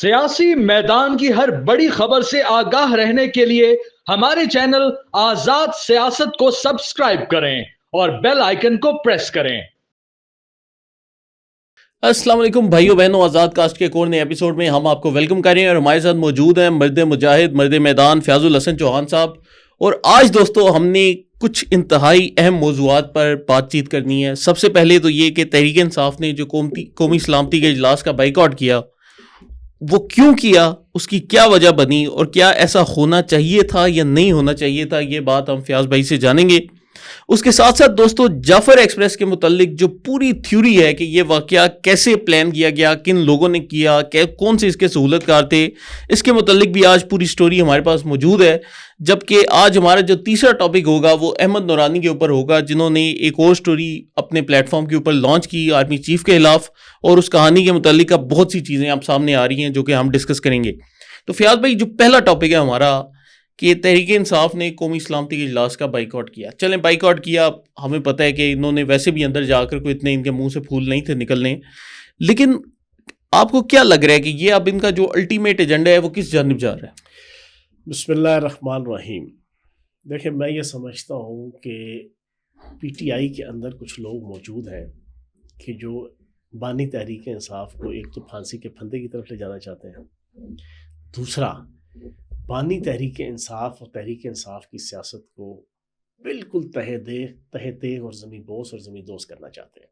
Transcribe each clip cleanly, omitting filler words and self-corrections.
سیاسی میدان کی ہر بڑی خبر سے آگاہ رہنے کے لیے ہمارے چینل آزاد سیاست کو سبسکرائب کریں اور بیل آئیکن کو پریس کریں۔ السلام علیکم بھائیو بہنوں، آزاد کاسٹ کے ایک اور نئے ایپیسوڈ میں ہم آپ کو ویلکم کریں اور ہمارے ساتھ موجود ہیں مرد مجاہد مرد میدان فیاض الحسن چوہان صاحب۔ اور آج دوستو ہم نے کچھ انتہائی اہم موضوعات پر بات چیت کرنی ہے۔ سب سے پہلے تو یہ کہ تحریک انصاف نے جو قومی سلامتی کے اجلاس کا بائیکاٹ کیا، وہ کیوں کیا، اس کی کیا وجہ بنی اور کیا ایسا ہونا چاہیے تھا یا نہیں ہونا چاہیے تھا، یہ بات ہم فیاض بھائی سے جانیں گے۔ اس کے ساتھ ساتھ دوستو جعفر ایکسپریس کے متعلق جو پوری تھیوری ہے کہ یہ واقعہ کیسے پلان کیا گیا، کن لوگوں نے کیا، کون سے اس کے سہولت کار تھے، اس کے متعلق بھی آج پوری سٹوری ہمارے پاس موجود ہے۔ جبکہ آج ہمارا جو تیسرا ٹاپک ہوگا وہ احمد نورانی کے اوپر ہوگا، جنہوں نے ایک اور سٹوری اپنے پلیٹ فارم کے اوپر لانچ کی آرمی چیف کے خلاف، اور اس کہانی کے متعلق اب بہت سی چیزیں آپ سامنے آ رہی ہیں جو کہ ہم ڈسکس کریں گے۔ تو فیاض بھائی، جو پہلا ٹاپک ہے ہمارا کہ تحریک انصاف نے قومی سلامتی کے اجلاس کا بائیکاٹ کیا۔ چلیں بائیکاٹ کیا، ہمیں پتہ ہے کہ انہوں نے ویسے بھی اندر جا کر کوئی اتنے ان کے منہ سے پھول نہیں تھے نکلنے، لیکن آپ کو کیا لگ رہا ہے کہ یہ اب ان کا جو الٹیمیٹ ایجنڈا ہے وہ کس جانب جا رہا ہے؟ بسم اللہ الرحمن الرحیم۔ دیکھیں، میں یہ سمجھتا ہوں کہ پی ٹی آئی کے اندر کچھ لوگ موجود ہیں کہ جو بانی تحریک انصاف کو ایک تو پھانسی کے پھندے کی طرف لے جانا چاہتے ہیں، دوسرا بانی تحریک انصاف اور تحریک انصاف کی سیاست کو بالکل تہہ دیگ اور زمین بوس اور زمین دوز کرنا چاہتے ہیں۔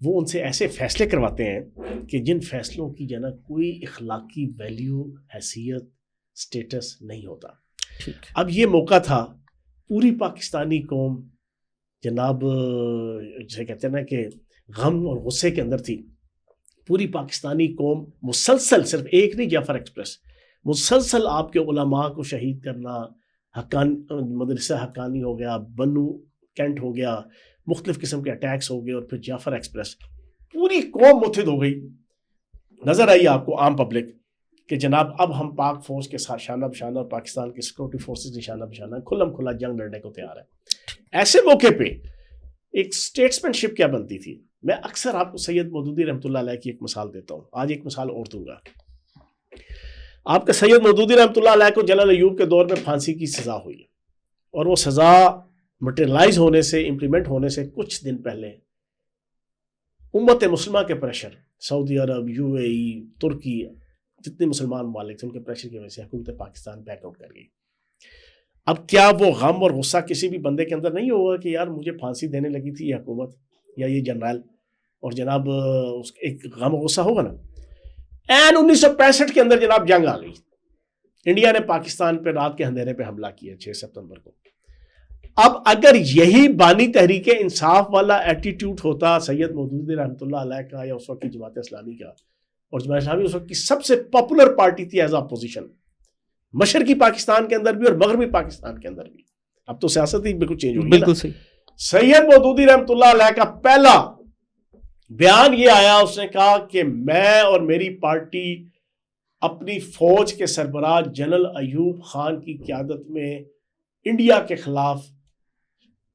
وہ ان سے ایسے فیصلے کرواتے ہیں کہ جن فیصلوں کی جو نا کوئی اخلاقی ویلیو، حیثیت، سٹیٹس نہیں ہوتا۔ اب یہ موقع تھا، پوری پاکستانی قوم جناب جسے کہتے ہیں نا کہ غم اور غصے کے اندر تھی۔ پوری پاکستانی قوم مسلسل، صرف ایک نہیں، جعفر ایکسپریس مسلسل آپ کے علماء کو شہید کرنا، مدرسہ حقانی ہو گیا، بنو کینٹ ہو گیا، مختلف قسم کے اٹیکس ہو گئے، اور پھر جعفر ایکسپریس، پوری قوم متحد ہو گئی۔ نظر آئی آپ کو عام پبلک کہ جناب اب ہم پاک فوج کے ساتھ شانہ بشانہ، اور پاکستان کے سیکورٹی فورسز کے شانہ بشانہ کھلم کھلا جنگ لڑنے کو تیار ہے۔ ایسے موقع پہ ایک سٹیٹسمین شپ کیا بنتی تھی؟ میں اکثر آپ کو سید مودودی رحمۃ اللہ علیہ کی ایک مثال دیتا ہوں، آج ایک مثال اور دوں گا۔ آپ کا سید مودودی رحمۃ اللہ علیہ کو جلال ایوب کے دور میں پھانسی کی سزا ہوئی، اور وہ سزا مٹیریلائز ہونے سے، امپلیمنٹ ہونے سے کچھ دن پہلے امت مسلمہ کے پریشر، سعودی عرب، یو اے ای، ترکی، جتنے مسلمان ممالک تھے، ان کے پریشر کی وجہ سے حکومت پاکستان بیک آؤٹ کر گئی۔ اب کیا وہ غم اور غصہ کسی بھی بندے کے اندر نہیں ہوگا کہ یار مجھے پھانسی دینے لگی تھی یہ حکومت یا یہ جنرل، اور جناب ایک غم و غصہ ہوگا نا۔ 1965 کے اندر جناب جنگ آ گئی، انڈیا نے پاکستان پہ رات کے اندھیرے پہ حملہ کیا 6 ستمبر کو۔ اب اگر یہی بانی تحریک انصاف والا ایٹیٹیوڈ ہوتا سید مودودی رحمۃ اللہ علیہ کا، یا اس وقت کی جماعت اسلامی کا، اور جماعت اسلامی اس وقت کی سب سے پاپولر پارٹی تھی ایز اپوزیشن، مشرقی پاکستان کے اندر بھی اور مغربی پاکستان کے اندر بھی، اب تو سیاست ہی بالکل چینج ہو گئی۔ بالکل صحیح۔ سید مودودی رحمۃ اللہ علیہ کا پہلا بیان یہ آیا، اس نے کہا کہ میں اور میری پارٹی اپنی فوج کے سربراہ جنرل ایوب خان کی قیادت میں انڈیا کے خلاف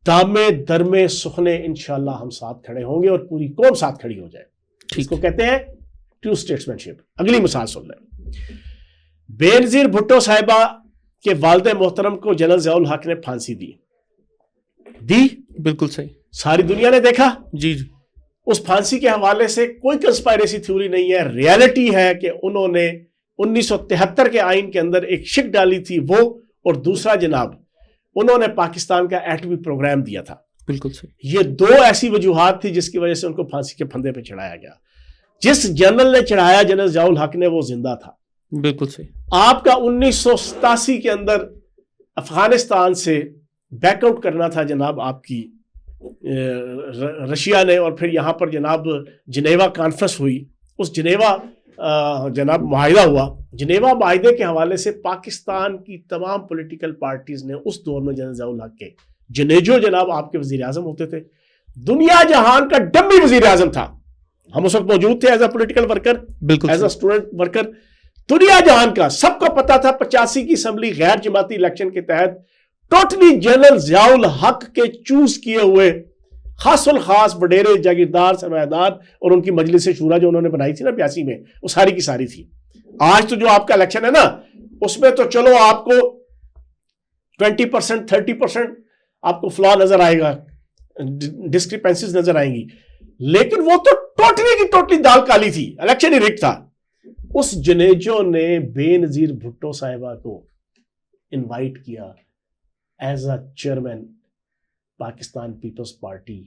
دامے درمے سخنے انشاءاللہ ہم ساتھ کھڑے ہوں گے، اور پوری قوم ساتھ کھڑی ہو جائے۔ اس کو کہتے ہیں ٹرو اسٹیٹسمین شپ۔ اگلی مثال سن لیں، بینظیر بھٹو صاحبہ کے والد محترم کو جنرل ضیاء الحق نے پھانسی دی۔ بالکل صحیح، ساری دنیا نے دیکھا۔ جی۔ اس پھانسی کے حوالے سے کوئی کنسپائریسی تھیوری نہیں ہے، ریالٹی ہے کہ انہوں نے 1973 کے آئین کے اندر ایک شک ڈالی تھی، وہ، اور دوسرا جناب انہوں نے پاکستان کا ایٹمی پروگرام دیا تھا۔ بالکل صحیح۔ یہ دو ایسی وجوہات تھی جس کی وجہ سے ان کو پھانسی کے پھندے پہ چڑھایا گیا۔ جس جنرل نے چڑھایا، جنرل ضیاء الحق نے، وہ زندہ تھا۔ بالکل صحیح۔ آپ کا 1987 کے اندر افغانستان سے بیک آؤٹ کرنا تھا جناب آپ کی رشیا نے، اور پھر یہاں پر جناب جنیوا کانفرنس ہوئی، اس جنیوا جناب معاہدہ ہوا۔ جنیوا معاہدے کے حوالے سے پاکستان کی تمام پولیٹیکل پارٹیز نے اس دور میں جنرل ضیاء الحق کے، جنیجو جناب آپ کے وزیر اعظم ہوتے تھے، دنیا جہان کا ڈمی وزیر اعظم تھا، ہم اس وقت موجود تھے ایز اے پولیٹیکل ورکر، بالکل ایز اے اسٹوڈنٹ ورکر، دنیا جہان کا سب کو پتا تھا 85 کی اسمبلی غیر جماعتی الیکشن کے تحت ٹوٹلی جنرل ضیاء الحق کے چوز کیے ہوئے خاص الخاص وڈیرے جاگیردار سرمایہ دار اور ان کی مجلس شورا جو انہوں نے بنائی تھی نا 82 میں، وہ ساری کی ساری تھی۔ آج تو جو آپ کا الیکشن ہے نا اس میں تو چلو آپ کو 20% 30% آپ کو فلا نظر آئے گا, ڈسکریپنسیز نظر آئیں گی, لیکن وہ تو ٹوٹلی کی ٹوٹلی دال کالی تھی, الیکشن ہی رک تھا. اس جنیجو نے بے نظیر بھٹو صاحبہ کو انوائٹ کیا as a chairman Pakistan Peoples Party,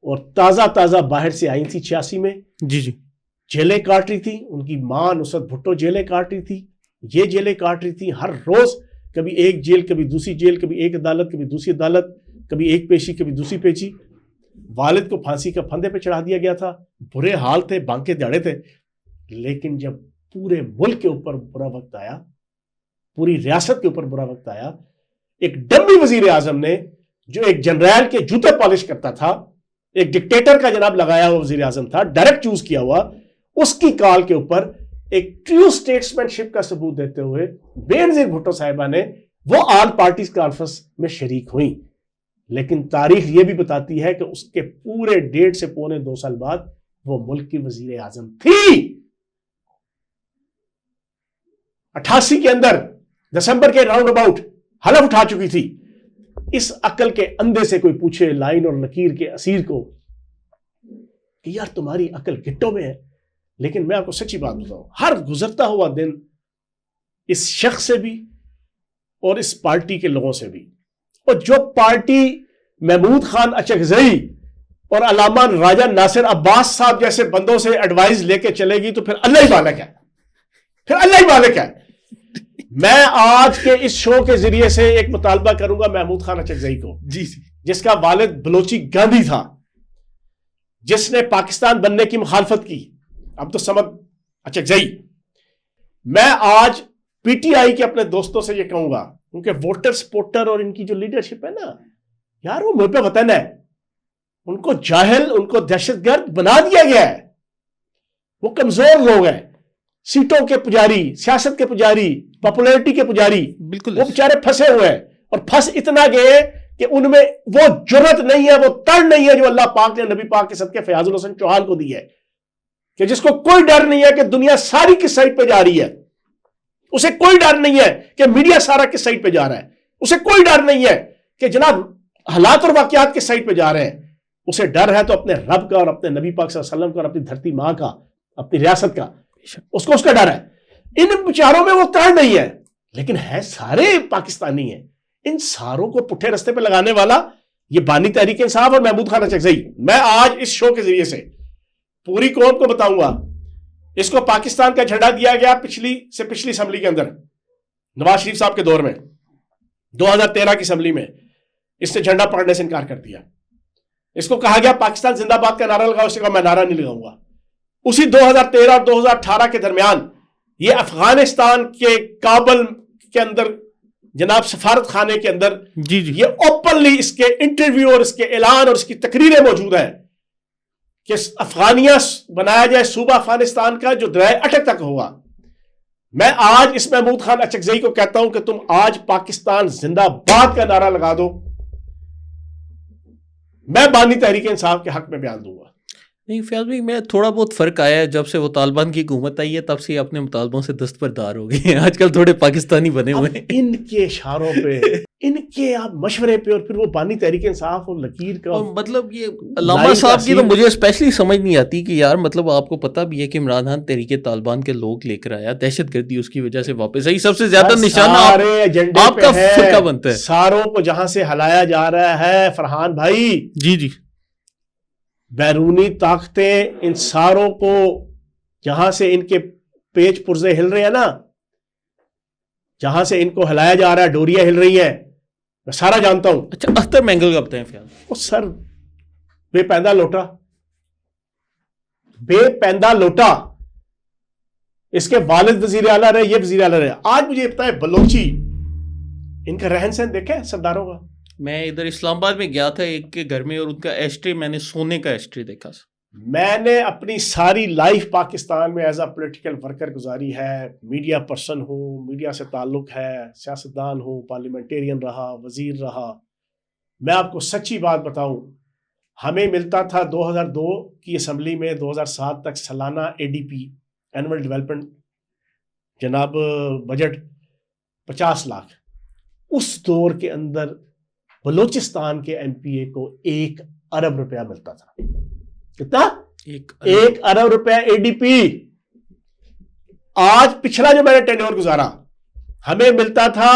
اور تازہ باہر سے آئی تھی 86 میں, جی جی, جیلیں کاٹ رہی تھی, ان کی ماں نصرت بھٹو جیلیں کاٹ رہی تھی, یہ جیلیں کاٹ رہی تھی, ہر روز کبھی ایک جیل کبھی دوسری جیل, کبھی ایک عدالت کبھی دوسری عدالت, کبھی ایک پیشی کبھی دوسری پیشی. والد کو پھانسی کا پھندے پہ چڑھا دیا گیا تھا, برے حال تھے, بانکے دھاڑے تھے. لیکن جب پورے ملک کے اوپر برا وقت آیا, پوری ریاست کے اوپر برا وقت آیا, ایک ڈمی وزیر اعظم نے جو ایک جنرل کے جوتے پالش کرتا تھا, ایک ڈکٹیٹر کا جناب لگایا ہوا وزیر اعظم تھا, ڈائریکٹ چوز کیا ہوا, اس کی کال کے اوپر ایک ٹریو اسٹیٹسمین شپ کا ثبوت دیتے ہوئے بے نظیر بھٹو صاحبہ نے وہ آل پارٹیز کانفرنس میں شریک ہوئیں. لیکن تاریخ یہ بھی بتاتی ہے کہ اس کے پورے 1.5 سے پونے 2 سال بعد وہ ملک کی وزیر اعظم تھی. 88 کے اندر دسمبر کے راؤنڈ اباؤٹ حلف اٹھا چکی تھی. اس عقل کے اندھے سے کوئی پوچھے لائن اور لکیر کے اسیر کو کہ یار تمہاری عقل گھٹوں میں ہے, لیکن میں آپ کو سچی بات بتاؤں, ہر گزرتا ہوا دن اس شخص سے بھی اور اس پارٹی کے لوگوں سے بھی, اور جو پارٹی محمود خان اچکزئی اور علامہ راجہ ناصر عباس صاحب جیسے بندوں سے ایڈوائز لے کے چلے گی تو پھر اللہ ہی مالک ہے, پھر اللہ ہی مالک ہے. میں آج کے اس شو کے ذریعے سے ایک مطالبہ کروں گا محمود خان اچکزئی کو, جی جی, جس کا والد بلوچی گاندھی تھا, جس نے پاکستان بننے کی مخالفت کی, اب تو سمجھ اچکزئی. میں آج پی ٹی آئی کے اپنے دوستوں سے یہ کہوں گا, کیونکہ ووٹر سپورٹر اور ان کی جو لیڈرشپ ہے نا یار, وہ ملک وطن ہے, ان کو جاہل, ان کو دہشت گرد بنا دیا گیا ہے. وہ کمزور لوگ ہیں, سیٹوں کے پجاری, سیاست کے پجاری, پاپولیرٹی کے پجاری, بالکل وہ بیچارے پھنسے ہوئے ہیں, اور پھنس اتنا گئے کہ ان میں وہ جرت نہیں ہے, وہ تڑ نہیں ہے جو اللہ پاک نے نبی پاک کے صدقے فیاض الحسن چوہان کو دی ہے, کہ جس کو کوئی ڈر نہیں ہے کہ دنیا ساری کس سائٹ پہ جا رہی ہے, اسے کوئی ڈر نہیں ہے کہ میڈیا سارا کس سائٹ پہ جا رہا ہے, اسے کوئی ڈر نہیں ہے کہ جناب حالات اور واقعات کس سائٹ پہ جا رہے ہیں. اسے ڈر ہے تو اپنے رب کا اور اپنے نبی پاک صلی اللہ علیہ وسلم کا اور اپنی دھرتی ماں کا, اپنی ریاست کا, اس کا ڈر ہے. ان بیچاروں میں وہ تڑ نہیں ہے, لیکن ہے سارے پاکستانی ہیں. ان ساروں کو پٹھے رستے پہ لگانے والا یہ بانی تحریک انصاف اور محمود خان اچکزئی. میں آج اس شو کے ذریعے سے پوری قوم کو بتاؤں گا, اس کو پاکستان کا جھنڈا دیا گیا پچھلی اسمبلی کے اندر, نواز شریف صاحب کے دور میں 2013 کی اسمبلی میں اس نے جھنڈا پکڑنے سے انکار کر دیا. اس کو کہا گیا پاکستان زندہ باد کا نعرہ لگاؤ, اس نے کہا میں نعرہ نہیں لگاؤں گا. اسی 2013 اور 2018 کے درمیان یہ افغانستان کے کابل کے اندر جناب سفارت خانے کے اندر جی جی, یہ اوپنلی اس کے انٹرویو اور اس کے اعلان اور اس کی تقریریں موجود ہیں کہ افغانیہ بنایا جائے, صوبہ افغانستان کا جو دریائے اٹک تک ہوگا. میں آج اس محمود خان اچکزئی کو کہتا ہوں کہ تم آج پاکستان زندہ باد کا نعرہ لگا دو, میں بانی تحریک انصاف کے حق میں بیان دوں گا. نہیں فیاض بھائی, میں تھوڑا بہت فرق آیا ہے جب سے وہ طالبان کی حکومت آئی ہے, تب سے اپنے مطالبوں سے دستبردار ہو گئے ہیں. آج کل تھوڑے پاکستانی بنے ہوئے ہیں. ان کے اشاروں پہ, ان کے آپ مشورے پہ, اور پھر وہ بانی تحریک انصاف اور لکیر کا, اور مطلب یہ علامہ صاحب کی تو مجھے اسپیشلی سمجھ نہیں آتی کہ یار مطلب آپ کو پتہ بھی ہے کہ عمران خان تحریک طالبان کے لوگ لے کر آیا, دہشت گردی اس کی وجہ سے واپس آئی, سب سے زیادہ نشانہ آپ کا فرقہ بنتا ہے. ساروں کو جہاں سے ہلایا جا رہا ہے فرحان بھائی, جی جی, بیرونی طاقتیں ان ساروں کو جہاں سے ان کے پیچ پرزے ہل رہے ہیں نا, جہاں سے ان کو ہلایا جا رہا ہے, ڈوریاں ہل رہی ہیں, میں سارا جانتا ہوں. اچھا اختر مینگل کا بتائیں فیاض. وہ سر بے پیندہ لوٹا, بے پیندہ لوٹا, اس کے والد وزیر اعلیٰ رہے, یہ وزیر اعلیٰ رہے. آج مجھے بتائے بلوچی, ان کا رہن سہن دیکھیں سرداروں کا. میں ادھر اسلام آباد میں گیا تھا ایک کے گھر میں, اور ان کا ایشٹرے میں نے سونے کا ایشٹرے دیکھا. میں نے اپنی ساری لائف پاکستان میں ایز اے پولیٹیکل ورکر گزاری ہے, میڈیا پرسن ہوں, میڈیا سے تعلق ہے, سیاستدان ہوں, پارلیمنٹیرین رہا, وزیر رہا. میں آپ کو سچی بات بتاؤں, ہمیں ملتا تھا 2002 کی اسمبلی میں 2007 تک سالانہ ADP اینول ڈیولپمنٹ جناب بجٹ 50 لاکھ. اس دور کے اندر بلوچستان کے ایم پی اے کو 1 ارب روپیہ ملتا تھا. کتنا؟ 1 ارب روپیہ اے ڈی پی. آج پچھلا جو میں نے ٹینیور گزارا ہمیں ملتا تھا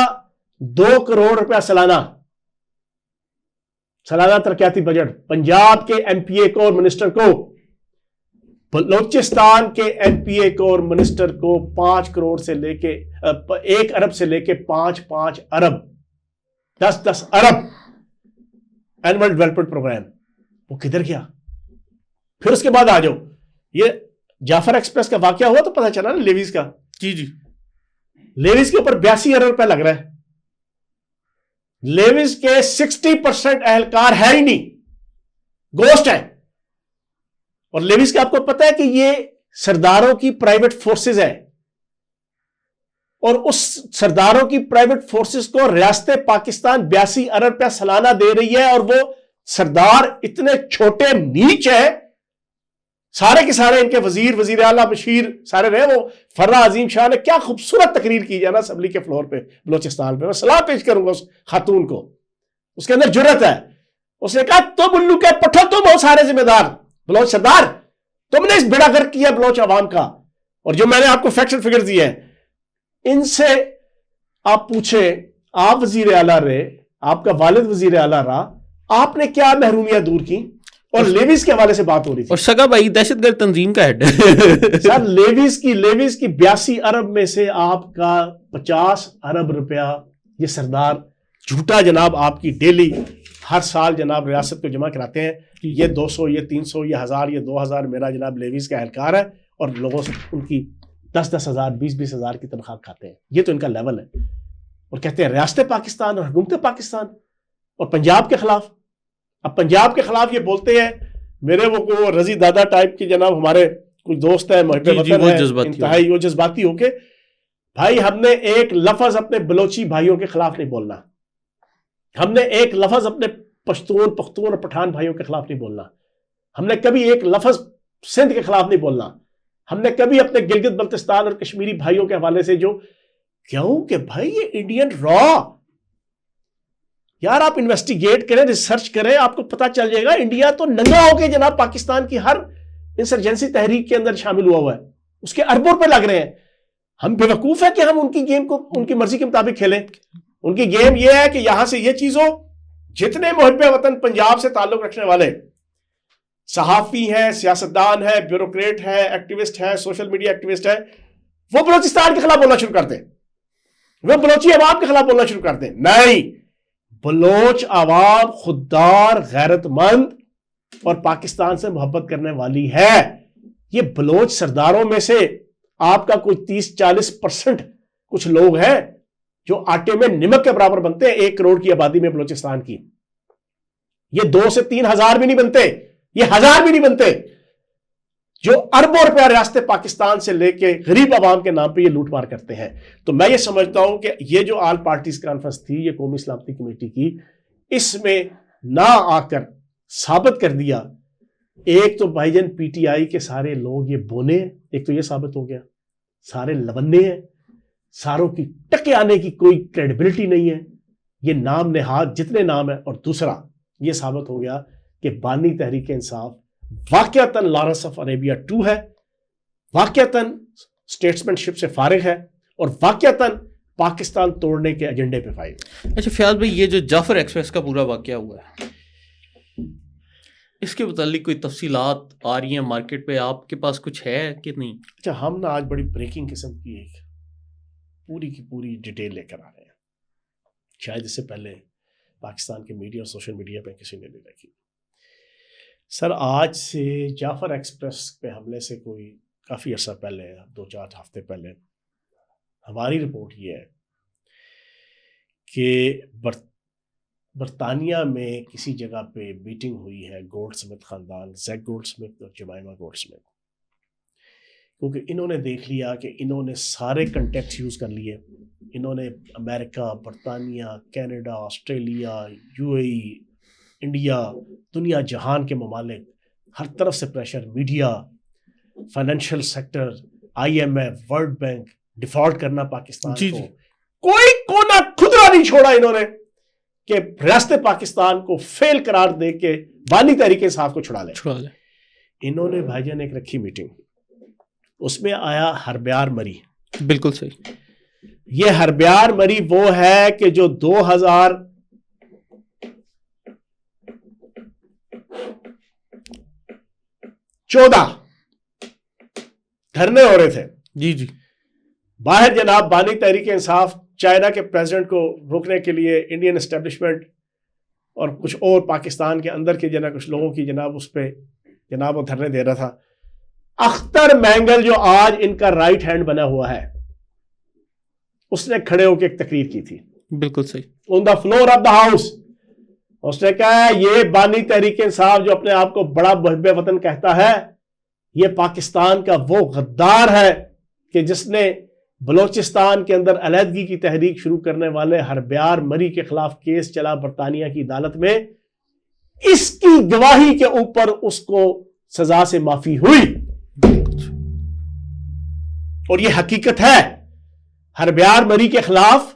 2 کروڑ روپیہ سالانہ ترقیاتی بجٹ پنجاب کے ایم پی اے کو اور منسٹر کو. بلوچستان کے ایم پی اے کو اور منسٹر کو 5 کروڑ سے لے کے 1 ارب سے لے کے 5 ارب 10 ارب اینول ڈیولپمنٹ پروگرام. وہ کدھر گیا؟ پھر اس کے بعد آ جاؤ, یہ جعفر ایکسپریس کا واقعہ ہوا تو پتا چلا نا لیویز کا. جی جی, لیویز کے اوپر 82 ارب روپے لگ رہا ہے. لیویز کے 60% اہلکار ہے ہی نہیں, گوسٹ ہے. اور لیویز کا آپ کو پتا ہے کہ یہ سرداروں کی پرائیویٹ فورسز ہے, اور اس سرداروں کی پرائیویٹ فورسز کو ریاست پاکستان 82 ارب روپیہ سالانہ دے رہی ہے. اور وہ سردار اتنے چھوٹے نیچ ہے, سارے کے سارے ان کے وزیر اعلیٰ بشیر سارے رہے. وہ فرا عظیم شاہ نے کیا خوبصورت تقریر کی ہے نا اسمبلی کے فلور پہ بلوچستان پہ. میں سلام پیش کروں گا اس خاتون کو, اس کے اندر جرت ہے. اس نے کہا تم الو کے پٹھو, تم ہو سارے ذمہ دار بلوچ سردار, تم نے اس بیڑا گرک کیا بلوچ عوام کا. اور جو میں نے آپ کو فیکٹس اینڈ فگرز دیے ہیں, ان سے آپ پوچھیں, آپ وزیر اعلیٰ رہے, آپ کا والد وزیر اعلیٰ رہا, آپ نے کیا محرومیاں دور کی؟ اور لیویز کے حوالے سے بات ہو رہی تھی. اور سگا بھائی دہشت گرد تنظیم کا ہیڈ سر. لیویز کی 82 ارب میں سے آپ کا 50 ارب روپیہ یہ سردار جھوٹا جناب آپ کی ڈیلی ہر سال جناب ریاست کو جمع کراتے ہیں. یہ 200, یہ 300, یہ 1000, یہ 2000 میرا جناب لیویز کا اہلکار ہے, اور لوگوں سے ان کی 10 ہزار 20 ہزار کی تنخواہ کھاتے ہیں. یہ تو ان کا لیول ہے. اور کہتے ہیں ریاست پاکستان اور حکومت پاکستان اور پنجاب کے خلاف. اب پنجاب کے خلاف یہ بولتے ہیں, میرے وہ رضی دادا ٹائپ کے جناب ہمارے کچھ دوست ہیں محب وطن ہیں, انتہائی وہ جذباتی ہو کے, بھائی ہم نے ایک لفظ اپنے بلوچی بھائیوں کے خلاف نہیں بولنا, ہم نے ایک لفظ اپنے پختون اور پٹھان بھائیوں کے خلاف نہیں بولنا, ہم نے کبھی ایک لفظ سندھ کے خلاف نہیں بولنا, ہم نے کبھی اپنے گلگت بلتستان اور کشمیری بھائیوں کے حوالے سے جو, کیوں کہ بھائی یہ انڈین را, یار آپ انویسٹیگیٹ کریں, ریسرچ کریں, آپ کو پتا چل جائے گا. انڈیا تو ننگا ہو کے جناب پاکستان کی ہر انسرجنسی تحریک کے اندر شامل ہوا ہے, اس کے اربوں روپے لگ رہے ہیں. ہم بے وقوف ہے کہ ہم ان کی گیم کو ان کی مرضی کے مطابق کھیلیں. ان کی گیم یہ ہے کہ یہاں سے یہ چیز ہو, جتنے محب وطن پنجاب سے تعلق رکھنے والے صحافی ہیں, سیاستدان ہیں, بیوروکریٹ ہیں, ایکٹیوسٹ ہیں, سوشل میڈیا ایکٹیوسٹ ہیں, وہ بلوچستان کے خلاف بولنا شروع کر دیں, وہ بلوچی عوام کے خلاف بولنا شروع کر دیں. نہیں, بلوچ عوام خوددار, غیرت مند اور پاکستان سے محبت کرنے والی ہے. یہ بلوچ سرداروں میں سے آپ کا کوئی 30-40% کچھ لوگ ہیں جو آٹے میں نمک کے برابر بنتے ہیں 1 کروڑ کی آبادی میں بلوچستان کی. یہ 2 سے 3 ہزار بھی نہیں بنتے, یہ 1000 بھی نہیں بنتے, جو اربوں روپیہ ریاست پاکستان سے لے کے غریب عوام کے نام پہ یہ لوٹ مار کرتے ہیں. تو میں یہ سمجھتا ہوں کہ یہ جو آل پارٹیز کانفرنس تھی, یہ قومی سلامتی کمیٹی کی, اس میں نہ آ کر ثابت کر دیا, ایک تو بھائی جان پی ٹی آئی کے سارے لوگ یہ بونے ہیں, ایک تو یہ ثابت ہو گیا, سارے لونے ہیں, ساروں کی ٹکے آنے کی کوئی کریڈیبلٹی نہیں ہے, یہ نام نہاد جتنے نام ہیں. اور دوسرا یہ ثابت ہو گیا کہ بانی Tehreek Insaf واقعتاً Lawrence of Arabia 2 ہے, واقعتاً اسٹیٹسمین شپ سے فارغ ہے, اور واقعتاً پاکستان توڑنے کے ایجنڈے پہ فائل. اچھا فیاض بھائی, یہ جو جعفر ایکسپریس کا پورا واقعہ ہوا ہے, اس کے متعلق کوئی تفصیلات آ رہی ہیں مارکیٹ پہ, آپ کے پاس کچھ ہے کہ نہیں؟ اچھا, ہم نا آج بڑی بریکنگ قسم کی ایک پوری کی پوری ڈیٹیل لے کر آ رہے ہیں, شاید اس سے پہلے پاکستان کے میڈیا اور سوشل میڈیا پہ کسی نے نہیں رکھی. سر, آج سے جعفر ایکسپریس پہ حملے سے کوئی کافی عرصہ پہلے, 2-4 ہفتے پہلے, ہماری رپورٹ یہ ہے کہ برطانیہ میں کسی جگہ پہ میٹنگ ہوئی ہے گولڈ سمتھ خاندان, زیک گولڈ سمتھ اور جمائمہ گولڈ سمتھ, کیونکہ انہوں نے دیکھ لیا کہ انہوں نے سارے کنٹیکٹس یوز کر لیے. انہوں نے امریکہ, برطانیہ, کینیڈا, آسٹریلیا, UAE, انڈیا, دنیا جہان کے ممالک, ہر طرف سے pressure, media, financial sector, IMF, world bank, default کرنا پاکستان جی کو. جی. کوئی کونا خدرا نہیں چھوڑا انہوں نے کہ ریاست پاکستان کو فیل قرار دے کے بانی تحریک انصاف کو چھڑا لے. انہوں نے بھائی جان ایک رکھی میٹنگ, اس میں آیا ہربیار مری. بالکل صحیح. یہ ہربیار مری وہ ہے کہ جو 2014 دھرنے ہو رہے تھے جی جی. باہر جناب بانی تحریک انصاف چائنا کے پریزیڈنٹ کو روکنے کے لیے انڈین اسٹیبلشمنٹ اور کچھ اور پاکستان کے اندر کے جناب کچھ لوگوں کی جناب اس پہ جناب وہ دھرنے دے رہا تھا. اختر مینگل جو آج ان کا رائٹ ہینڈ بنا ہوا ہے, اس نے کھڑے ہو کے ایک تقریر کی تھی. بالکل صحیح. On the floor of the house اس نے کہا یہ بانی تحریک انصاف جو اپنے آپ کو بڑا محب وطن کہتا ہے, یہ پاکستان کا وہ غدار ہے کہ جس نے بلوچستان کے اندر علیحدگی کی تحریک شروع کرنے والے ہربیار مری کے خلاف کیس چلا برطانیہ کی عدالت میں. اس کی گواہی کے اوپر اس کو سزا سے معافی ہوئی, اور یہ حقیقت ہے. ہربیار مری کے خلاف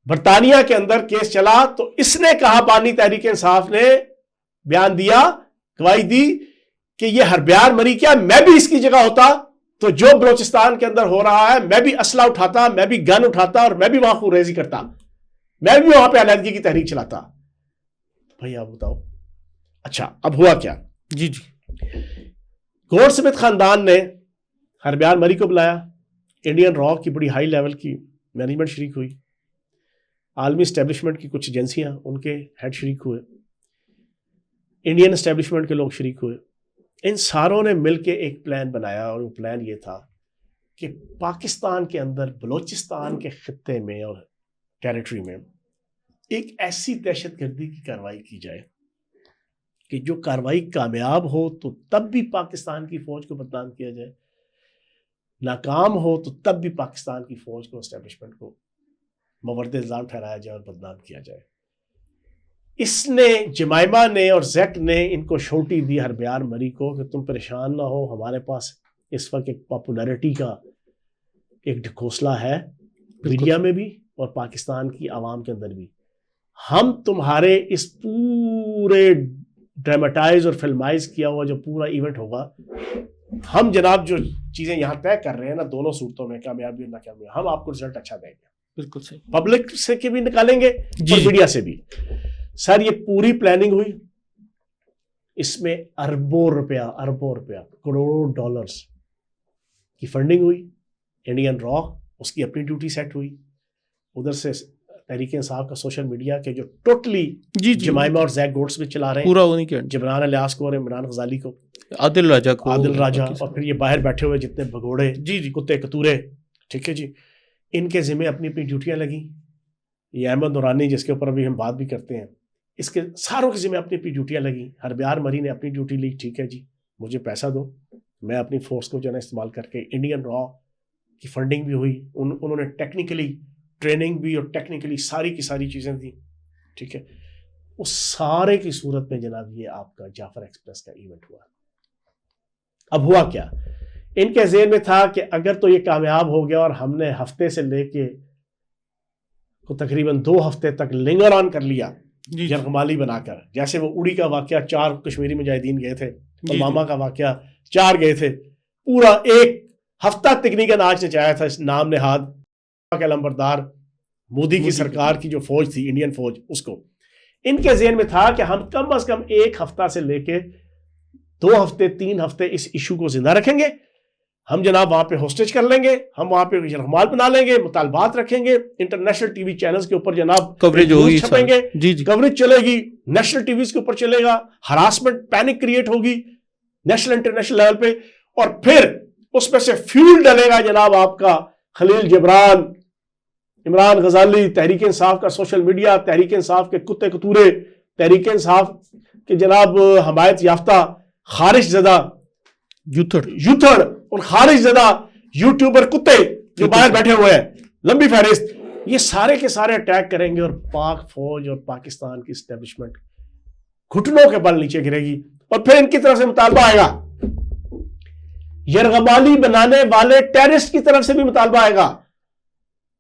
برطانیہ کے اندر کیس چلا تو اس نے کہا, بانی تحریک انصاف نے بیان دیا, گواہی دی کہ یہ ہربیار مری کیا, میں بھی اس کی جگہ ہوتا تو جو بلوچستان کے اندر ہو رہا ہے میں بھی اسلحہ اٹھاتا, میں بھی گن اٹھاتا اور میں بھی وہاں خون ریزی کرتا, میں بھی وہاں پہ علیحدگی کی تحریک چلاتا. بھائی آپ بتاؤ. اچھا اب ہوا کیا؟ جی جی. گولڈ سمتھ خاندان نے ہربیار مری کو بلایا, انڈین را کی بڑی ہائی لیول کی مینجمنٹ شریک ہوئی, عالمی اسٹیبلشمنٹ کی کچھ ایجنسیاں ان کے ہیڈ شریک ہوئے, انڈین اسٹیبلشمنٹ کے لوگ شریک ہوئے. ان ساروں نے مل کے ایک پلان بنایا, اور وہ پلان یہ تھا کہ پاکستان کے اندر بلوچستان کے خطے میں اور ٹیریٹری میں ایک ایسی دہشت گردی کی کارروائی کی جائے کہ جو کارروائی کامیاب ہو تو تب بھی پاکستان کی فوج کو بدنام کیا جائے, ناکام ہو تو تب بھی پاکستان کی فوج کو اسٹیبلشمنٹ کو مورد الزام ٹھہرایا جائے اور بدنام کیا جائے. اس نے جمائمہ نے اور زیک نے ان کو شوٹی دی ہربیار مری کو کہ تم پریشان نہ ہو, ہمارے پاس اس وقت ایک پاپولیرٹی کا ایک ڈھکوسلا ہے میڈیا میں بھی اور پاکستان کی عوام کے اندر بھی. ہم تمہارے اس پورے ڈراماٹائز اور فلمائز کیا ہوا جو پورا ایونٹ ہوگا, ہم جناب جو چیزیں یہاں طے کر رہے ہیں نا دونوں صورتوں میں کامیابی اور ناکامی, ہم آپ کو رزلٹ اچھا دیں گے. بالکل صحیح. پبلک سے کے بھی نکالیں گے اور میڈیا سے بھی. سر یہ پوری پلاننگ ہوئی, اس میں اربوں روپیہ کروڑوں ڈالرز کی فنڈنگ ہوئی. انڈین را اس کی اپنی ڈیوٹی سیٹ ہوئی, ادھر سے تحریک انصاف کا سوشل میڈیا کے جو ٹوٹلی جمائمہ اور زیک گولڈ سمتھ چلا رہے ہیں, پورا انہی کے جبران الیاس کو اور عمران غزالی کو, عادل راجہ اور پھر یہ باہر بیٹھے ہوئے جتنے بھگوڑے کتے کتورے, ٹھیک ہے جی, ان کے ذمہ اپنی اپنی ڈیوٹیاں لگیں. یہ احمد نورانی جس کے اوپر ابھی ہم بات بھی کرتے ہیں, اس کے ساروں کے ذمہ اپنی اپنی ڈیوٹیاں لگیں. ہربیار مری نے اپنی ڈیوٹی لی, ٹھیک ہے جی مجھے پیسہ دو, میں اپنی فورس کو جو ہے نا استعمال کر کے انڈین را کی فنڈنگ بھی ہوئی, انہوں نے ٹیکنیکلی ٹریننگ بھی اور ٹیکنیکلی ساری کی ساری چیزیں تھیں, ٹھیک ہے. اس سارے کی صورت میں جناب یہ آپ کا جعفر ایکسپریس کا ایونٹ ہوا. اب ہوا کیا, ان کے ذہن میں تھا کہ اگر تو یہ کامیاب ہو گیا اور ہم نے ہفتے سے لے کے تقریباً 2 ہفتے تک لنگر آن کر لیا یرغمالی بنا کر, جیسے وہ اڑی کا واقعہ 4 کشمیری مجاہدین گئے تھے, پلوامہ کا واقعہ 4 گئے تھے, پورا 1 ہفتہ تکنیکاً آج نچایا تھا اس نام نہاد کا لمبردار مودی کی سرکار کی جو فوج تھی انڈین فوج, اس کو. ان کے ذہن میں تھا کہ ہم کم از کم 1 ہفتہ سے لے کے 2 ہفتے 3 ہفتے اس ایشو کو زندہ رکھیں گے, ہم جناب وہاں پہ ہوسٹیج کر لیں گے, ہم وہاں پہ یرغمال بنا لیں گے, مطالبات رکھیں گے, انٹرنیشنل ٹی وی چینلز کے اوپر جناب کوریج ہوگی, چھپیں گے, کوریج چلے گی, نیشنل ٹی ویز کے اوپر چلے گا, ہراسمنٹ پینک کریٹ ہوگی نیشنل انٹرنیشنل لیول پہ, اور پھر اس میں سے فیول ڈلے گا جناب آپ کا خلیل جبران, عمران غزالی, تحریک انصاف کا سوشل میڈیا, تحریک انصاف کے کتے کتورے, تحریک انصاف کے جناب حمایت یافتہ خارج زدہ یوتھڑ اور خارج زدہ یوٹیوبر کتے جو باہر بیٹھے ہوئے ہیں, لمبی فہرست, یہ سارے کے سارے اٹیک کریں گے اور پاک فوج اور پاکستان کی اسٹیبلشمنٹ گھٹنوں کے بل نیچے گرے گی. اور پھر ان کی طرف سے مطالبہ آئے گا, یرغمالی بنانے والے ٹیررسٹ کی طرف سے بھی مطالبہ آئے گا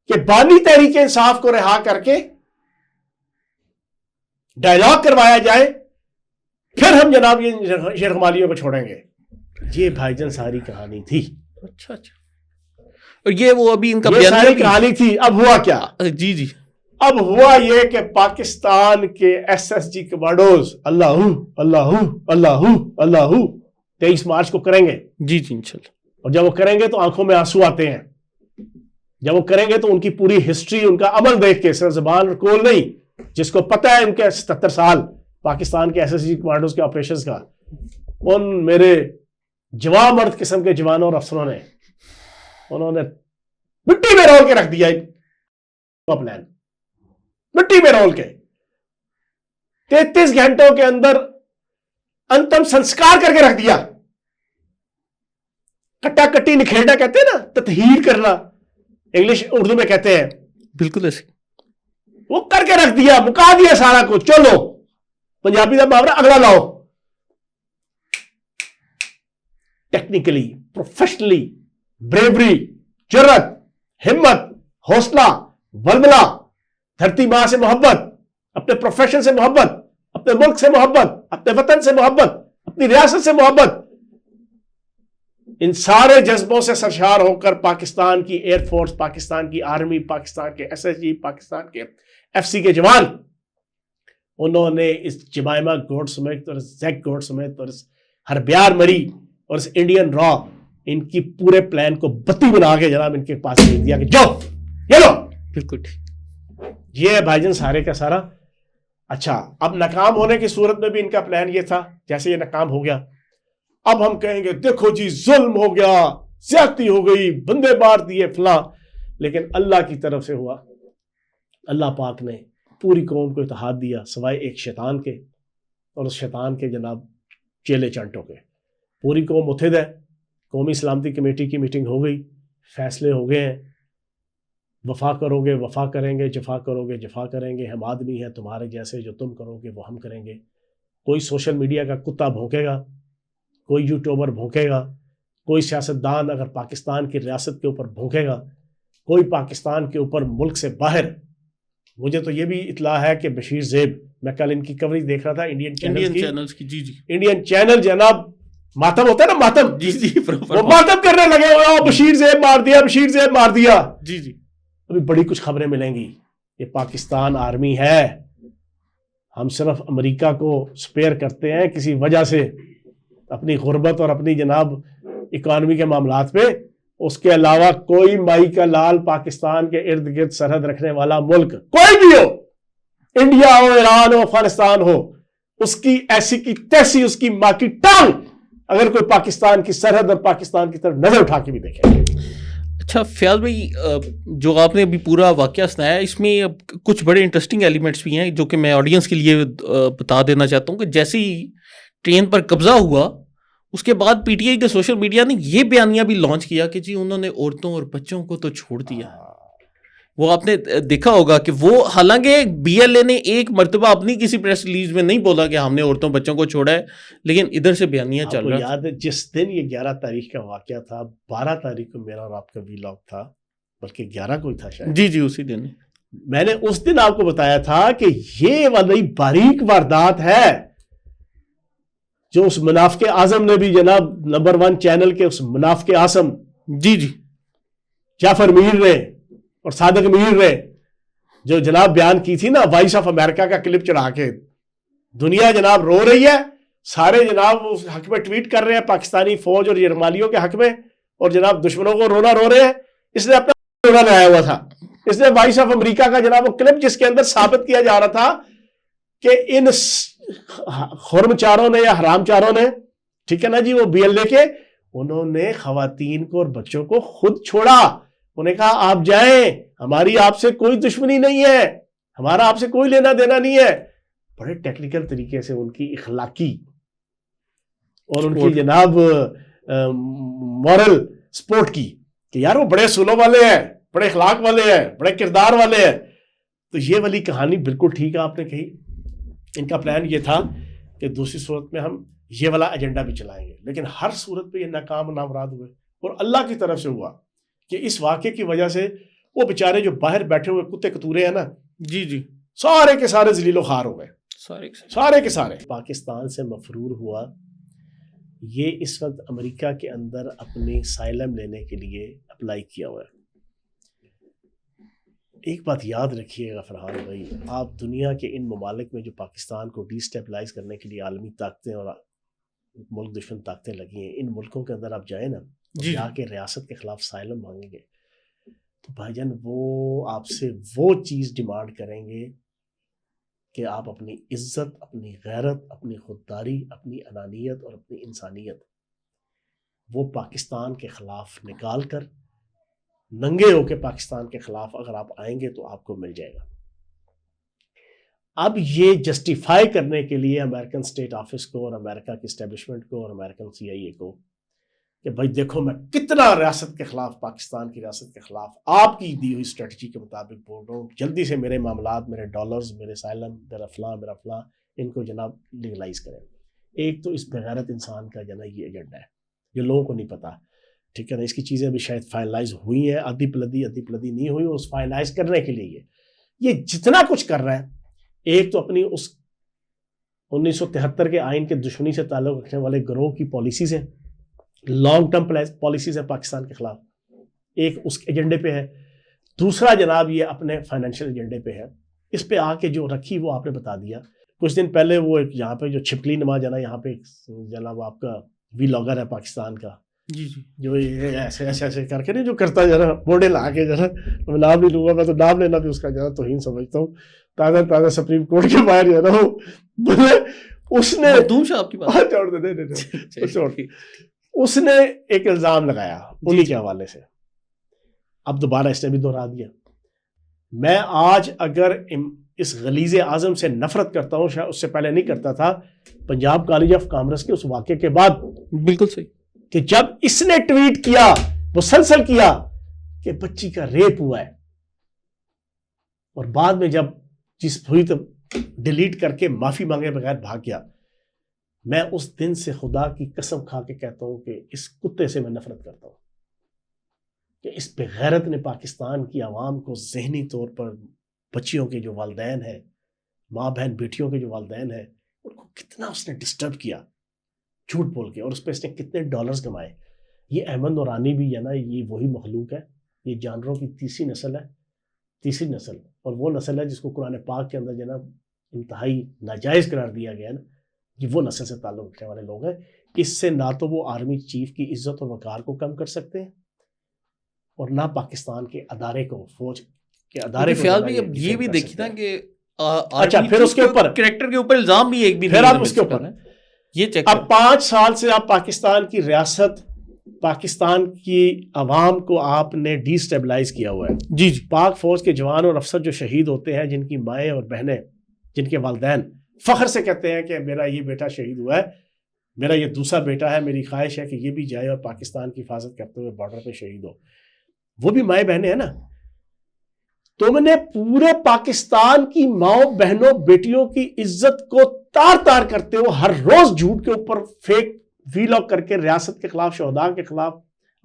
کہ بانی تحریک انصاف کو رہا کر کے ڈائلاگ کروایا جائے، پھر ہم جناب یہ یرغمالیوں کو چھوڑیں گے۔ یہ بھائی جان ساری کہانی تھی۔ اچھا اچھا، اور یہ وہ ابھی ان کا یہ ساری کہانی تھی۔ اب ہوا کیا؟ جی جی، اب ہوا یہ کہ پاکستان کے ایس ایس جی کمانڈوز اللہ اللہ اللہ اللہ 23 مارچ کو کریں گے۔ جی جی انشاءاللہ۔ اور جب وہ کریں گے تو آنکھوں میں آنسو آتے ہیں۔ جب وہ کریں گے تو ان کی پوری ہسٹری، ان کا عمل دیکھ کے، صرف زبان اور قول نہیں، جس کو پتہ ہے ان کے 77 سال پاکستان کے ایس ایس جی کمانڈوز کے آپریشنز کا، ان میرے جوان مرد قسم کے جوانوں اور افسروں نے، انہوں نے مٹی میں رول کے رکھ دیا پلان، مٹی میں رول کے 33 گھنٹوں کے اندر انتم سنسکار کر کے رکھ دیا۔ کٹا کٹی نکھیڑنا کہتے ہیں نا، تطہیر کرنا انگلش اردو میں کہتے ہیں، بالکل ایسے وہ کر کے رکھ دیا، مکا دیا سارا کچھ۔ چلو پنجابی کا محاورہ اگلا لاؤ۔ ٹیکنیکلی، پروفیشنلی، بریوری، جرت، ہمت، حوصلہ، ولولہ، دھرتی ماں سے محبت، اپنے پروفیشن سے محبت، اپنے ملک سے محبت، اپنے وطن سے محبت، اپنی ریاست سے محبت، ان سارے جذبوں سے سرشار ہو کر پاکستان کی ایئر فورس، پاکستان کی آرمی، پاکستان کے ایس ایس جی، پاکستان کے ایف سی کے جوان، انہوں نے اس جمائما گوڈ سمیت اور زیک گوڈ سمیت اور اس ہربیار مری اور اس انڈین را، ان کی پورے پلان کو بتی بنا کے جناب ان کے پاس بھیج دیا کہ جاؤ یہ لو۔ بالکل ٹھیک۔ یہ بھائی جان سارے کا سارا۔ اچھا، اب ناکام ہونے کی صورت میں بھی ان کا پلان یہ تھا، جیسے یہ ناکام ہو گیا، اب ہم کہیں گے دیکھو جی ظلم ہو گیا، زیادتی ہو گئی، بندے مار دیے فلاں، لیکن اللہ کی طرف سے ہوا۔ اللہ پاک نے پوری قوم کو اتحاد دیا سوائے ایک شیطان کے، اور اس شیطان کے جناب چیلے چانٹوں کے۔ پوری قوم متحد ہے، قومی سلامتی کمیٹی کی میٹنگ ہو گئی، فیصلے ہو گئے ہیں، وفا کرو گے وفا کریں گے، جفا کرو گے جفا کریں گے، ہم آدمی ہیں تمہارے جیسے، جو تم کرو گے وہ ہم کریں گے۔ کوئی سوشل میڈیا کا کتا بھونکے گا، کوئی یوٹیوبر بھونکے گا، کوئی سیاستدان اگر پاکستان کی ریاست کے اوپر بھونکے گا، کوئی پاکستان کے اوپر ملک سے باہر۔ مجھے تو یہ بھی اطلاع ہے کہ بشیر زیب، میں کل ان کی کوریج دیکھ رہا تھا انڈین چینلز کی، جی جی، انڈین چینل جناب، ماتم ہوتا ہے نا ماتم، جی جی، وہ ماتم کرنے لگے ہوئے، بشیر زیب مار دیا، بشیر زیب مار دیا۔ جی جی، ابھی بڑی کچھ خبریں ملیں گی۔ یہ پاکستان آرمی ہے، ہم صرف امریکہ کو سپیئر کرتے ہیں کسی وجہ سے، اپنی غربت اور اپنی جناب اکانومی کے معاملات پہ۔ اس کے علاوہ کوئی مائی کا لال پاکستان کے ارد گرد سرحد رکھنے والا ملک کوئی بھی ہو، انڈیا ہو، ایران ہو، افغانستان ہو، اس کی ایسی کی تیسی اس کی ماں کی ٹانگ اگر کوئی پاکستان کی سرحد اور پاکستان کی طرف نظر اٹھا کے بھی دیکھے۔ اچھا فیاض بھائی، جو آپ نے ابھی پورا واقعہ سنایا، اس میں کچھ بڑے انٹرسٹنگ ایلیمنٹس بھی ہیں جو کہ میں آڈینس کے لیے بتا دینا چاہتا ہوں کہ جیسے ہی ٹرین پر قبضہ ہوا، اس کے بعد پی ٹی آئی کے سوشل میڈیا نے یہ بیانیہ بھی لانچ کیا کہ جی انہوں نے عورتوں اور بچوں کو تو چھوڑ دیا۔ وہ آپ نے دیکھا ہوگا کہ وہ، حالانکہ بی ایل اے نے ایک مرتبہ اپنی کسی پریس ریلیز میں نہیں بولا کہ ہم نے عورتوں بچوں کو چھوڑا ہے، لیکن ادھر سے بیانیہ چل رہا ہے۔ یاد ہے جس دن یہ 11 تاریخ کا واقعہ تھا، 12 تاریخ کو میرا اور آپ کا ویلاگ تھا، بلکہ 11 کو ہی تھا شاید۔ جی جی، اسی دن میں نے اس دن آپ کو بتایا تھا کہ یہ والی باریک واردات ہے جو اس منافق اعظم نے بھی، جناب نمبر 1 چینل کے اس منافق اعظم جی جی جعفر میر نے اور صادق میر نے جو جناب بیان کی تھی نا، وائس آف امریکہ کا کلپ چڑھا کے، دنیا جناب رو رہی ہے، سارے جناب اس حق میں ٹویٹ کر رہے ہیں پاکستانی فوج اور یرغمالیوں کے حق میں، اور جناب دشمنوں کو رونا رو رہے ہیں۔ اس نے اپنا رونا لایا ہوا تھا، اس نے وائس آف امریکہ کا جناب وہ کلپ جس کے اندر ثابت کیا جا رہا تھا کہ ان خرم چاروں نے یا حرام چاروں نے، ٹھیک ہے نا جی، وہ بی ایل اے کے، انہوں نے خواتین کو اور بچوں کو خود چھوڑا۔ انہوں نے کہا آپ جائیں، ہماری آپ سے کوئی دشمنی نہیں ہے، ہمارا آپ سے کوئی لینا دینا نہیں ہے۔ بڑے ٹیکنیکل طریقے سے ان کی اخلاقی اور ان کی جناب مورل سپورٹ کی کہ یار وہ بڑے سلو والے ہیں، بڑے اخلاق والے ہیں، بڑے کردار والے ہیں۔ تو یہ والی کہانی بالکل ٹھیک ہے آپ نے کہی۔ ان کا پلان یہ تھا کہ دوسری صورت میں ہم یہ والا ایجنڈا بھی چلائیں گے، لیکن ہر صورت پہ یہ ناکام نامراد ہوئے. اور اللہ کی طرف سے ہوا کہ اس واقعے کی وجہ سے وہ بیچارے جو باہر بیٹھے ہوئے کتے کتورے ہیں نا، جی جی، سارے کے سارے ذلیل و خوار ہو گئے، سارے کے سارے. پاکستان سے مفرور ہوا. یہ اس وقت امریکہ کے اندر اپنی سائلم لینے کے لیے اپلائی کیا ہوا ہے. ایک بات یاد رکھیے گا فرحان بھائی، آپ دنیا کے ان ممالک میں جو پاکستان کو ڈی اسٹیبلائز کرنے کے لیے عالمی طاقتیں اور ملک دشمن طاقتیں لگی ہیں، ان ملکوں کے اندر آپ جائیں نا، جا کے ریاست کے خلاف سائلم مانگیں گے تو بھائی جان وہ آپ سے وہ چیز ڈیمانڈ کریں گے کہ آپ اپنی عزت، اپنی غیرت، اپنی خودداری، اپنی انانیت اور اپنی انسانیت وہ پاکستان کے خلاف نکال کر ننگے ہو کے پاکستان کے خلاف اگر آپ آئیں گے تو آپ کو مل جائے گا. اب یہ جسٹیفائی کرنے کے لیے امریکن اسٹیٹ آفس کو اور امریکہ کی اسٹیبلشمنٹ کو اور امریکن CIA کو کہ بھائی دیکھو میں کتنا ریاست کے خلاف، پاکستان کی ریاست کے خلاف آپ کی دی ہوئی اسٹریٹجی کے مطابق بول رہا ہوں، جلدی سے میرے معاملات، میرے ڈالرز، میرے سائلم، میرا فلاں ان کو جناب لیگلائز کریں. ایک تو اس بغیرت انسان کا جناب یہ ایجنڈا ہے جو لوگوں کو نہیں پتا، ٹھیک ہے نا. اس کی چیزیں بھی شاید فائنلائز ہوئی ہیں، ادھی پلدی نہیں ہوئی. اس فائنلائز کرنے کے لیے یہ جتنا کچھ کر رہا ہے، ایک تو اپنی اس 1973 کے آئین کے دشمنی سے تعلق رکھنے والے گروہ کی پالیسیز ہیں، لانگ ٹرم پالیسیز ہیں پاکستان کے خلاف، ایک اس ایجنڈے پہ ہے. دوسرا جناب یہ اپنے فائنینشیل ایجنڈے پہ ہے. اس پہ آ کے جو رکھی وہ آپ نے بتا دیا. کچھ دن پہلے وہ ایک یہاں پہ جو چھپکلی نماز جانا، یہاں پہ جناب آپ کا ولاگر ہے پاکستان کا، جی جی، جو ایسے کر کے نہیں جو کرتا ذرا بوڑھے لا کے ذرا، میں نام نہیں لوں گا، میں تو نام لینا بھی اس کا ذرا توہین سمجھتا ہوں. تازہ سپریم کورٹ کے باہر جو ہے نا وہ اس نے اس نے ایک الزام لگایا انہی کے حوالے سے. اب دوبارہ اس نے بھی دہرا دیا. میں آج اگر اس غلیظ اعظم سے نفرت کرتا ہوں، شاید اس سے پہلے نہیں کرتا تھا، پنجاب کالج آف کامرس کے اس واقعے کے بعد. بالکل صحیح، کہ جب اس نے ٹویٹ کیا، مسلسل کیا کہ بچی کا ریپ ہوا ہے، اور بعد میں جب جس ہوئی تو ڈیلیٹ کر کے معافی مانگے بغیر بھاگ گیا. میں اس دن سے خدا کی قسم کھا کے کہتا ہوں کہ اس کتے سے میں نفرت کرتا ہوں کہ اس بغیرت نے پاکستان کی عوام کو ذہنی طور پر، بچیوں کے جو والدین ہیں، ماں بہن بیٹیوں کے جو والدین ہیں، ان کو کتنا اس نے ڈسٹرب کیا جھوٹ بول کے، اور اس پہ اس نے کتنے ڈالرز کمائے. یہ احمد نورانی بھی ہے نا، یہ وہی مخلوق ہے، یہ جانوروں کی تیسری نسل ہے، اور وہ نسل ہے جس کو قرآن پاک کے اندر جناب انتہائی ناجائز قرار دیا گیا ہے نا. یہ وہ نسل سے تعلق رکھنے والے لوگ ہیں. اس سے نہ تو وہ آرمی چیف کی عزت اور وقار کو کم کر سکتے ہیں، اور نہ پاکستان کے ادارے کو، فوج کے ادارے کو. فیاض بھائی اب یہ بھی دیکھیے نا کہ اچھا پھر اس کے اوپر کریکٹر کے اوپر الزام بھی ایک بھی پھر آپ اس کے اوپر یہ چیک. اب 5 سال سے آپ پاکستان کی ریاست، پاکستان کی عوام کو آپ نے ڈی اسٹیبلائز کیا ہوا ہے. جی جی، پاک فوج کے جوان اور افسر جو شہید ہوتے ہیں، جن کی مائیں اور بہنیں، جن کے والدین فخر سے کہتے ہیں کہ میرا یہ بیٹا شہید ہوا ہے، میرا یہ دوسرا بیٹا ہے، میری خواہش ہے کہ یہ بھی جائے اور پاکستان کی حفاظت کرتے ہوئے بارڈر پہ شہید ہو. وہ بھی مائیں بہنیں ہیں نا. تم نے پورے پاکستان کی ماؤں بہنوں بیٹیوں کی عزت کو تار تار کرتے ہو، ہر روز جھوٹ کے اوپر فیک ویلاگ کر کے ریاست کے خلاف، شہداء کے خلاف،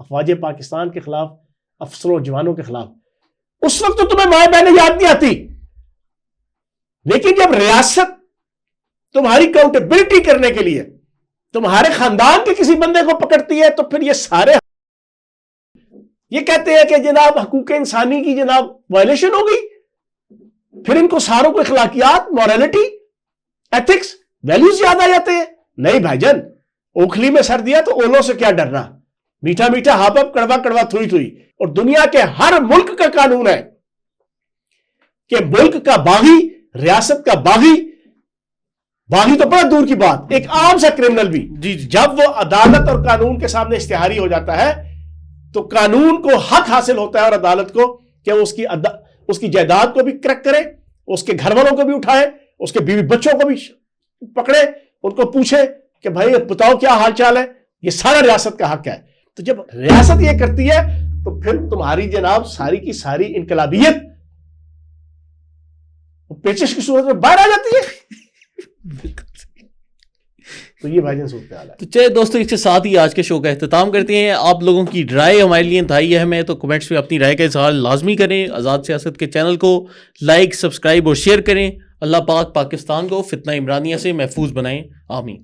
افواج پاکستان کے خلاف، افسروں جوانوں کے خلاف. اس وقت تو تمہیں مائیں بہنیں یاد نہیں آتی، لیکن جب ریاست تمہاری اکاؤنٹیبلٹی کرنے کے لیے تمہارے خاندان کے کسی بندے کو پکڑتی ہے، تو پھر یہ سارے یہ کہتے ہیں کہ جناب حقوق انسانی کی جناب وائلیشن ہو گئی. پھر ان کو ساروں کو اخلاقیات، موریلٹی، ایتھکس، ویلیوز یاد آ جاتے ہیں. نہیں بھائی جان، اوکھلی میں سر دیا تو اولوں سے کیا ڈرنا، میٹھا میٹھا ہاپ اپ، کڑوا کڑوا تھوئی تھوئی. اور دنیا کے ہر ملک کا قانون ہے کہ ملک کا باغی، ریاست کا باغی تو بڑا دور کی بات، ایک عام سا کرمنل بھی جب وہ عدالت اور قانون کے سامنے اشتہاری ہو جاتا ہے تو قانون کو حق حاصل ہوتا ہے اور عدالت کو کہ وہ اس کی جائیداد کو بھی کریک کرے، اس کے گھر والوں کو بھی اٹھائے، اس کے بیوی بچوں کو بھی پکڑے، ان کو پوچھے کہ بھائی بتاؤ کیا حال چال ہے. یہ سارا ریاست کا حق ہے. تو جب ریاست یہ کرتی ہے تو پھر تمہاری جناب ساری کی ساری انقلابیت پیچش کی صورت میں باہر آ جاتی ہے. تو یہ بھائی جان صورتحال ہے. تو چلے دوستوں اس کے ساتھ ہی آج کے شو کا اختتام کرتے ہیں. آپ لوگوں کی رائے ہمارے لیے انتہائی اہم ہے, تو کمنٹس میں اپنی رائے کا اظہار لازمی کریں. آزاد سیاست کے چینل کو لائک, سبسکرائب اور شیئر کریں. اللہ پاک پاکستان کو فتنہ عمرانیہ سے محفوظ بنائیں. آمین.